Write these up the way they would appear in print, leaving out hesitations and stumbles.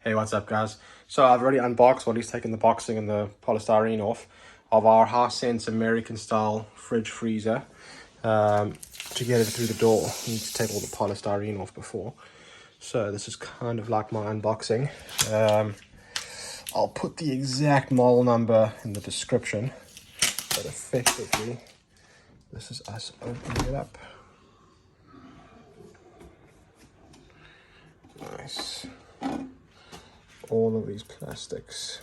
Hey, what's up guys? So I've already unboxed, or at least taken the boxing and the polystyrene off of our Hisense American style fridge freezer. To get it through the door, you need to take all the polystyrene off before. So this is kind of like my unboxing. I'll put the exact model number in the description, but effectively this is us opening it up. Nice. All of these plastics.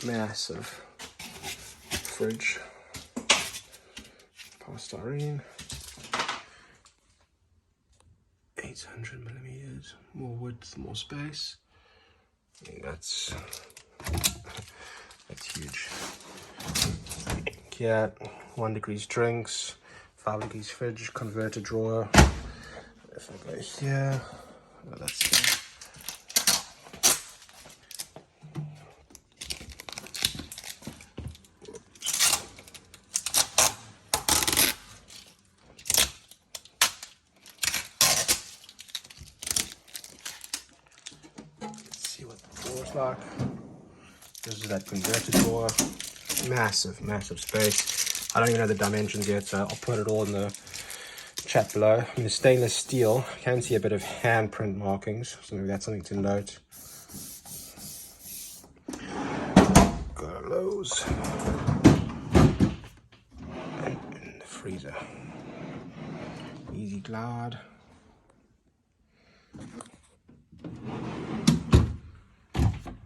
Massive fridge. Polystyrene. 800 millimeters. More width, more space. I think that's huge. Yeah, 1 degrees drinks, 5 degrees fridge, converter drawer. If I go here, let's see. Let's see what the drawer's like. This is that converter drawer. Massive space. I don't even know the dimensions yet, so I'll put it all in the chat below. I mean, the stainless steel, you can see a bit of handprint markings, so maybe that's something to note. Go to Lowe's. And in the freezer. Easy glide.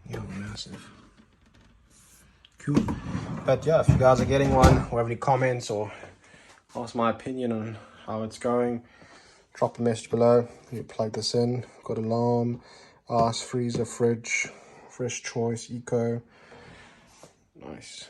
Yeah, massive. Cool. But yeah, if you guys are getting one or have any comments or ask my opinion on how it's going, drop a message below. You plug this in. Got alarm, ice, freezer, fridge, fresh choice, eco. Nice.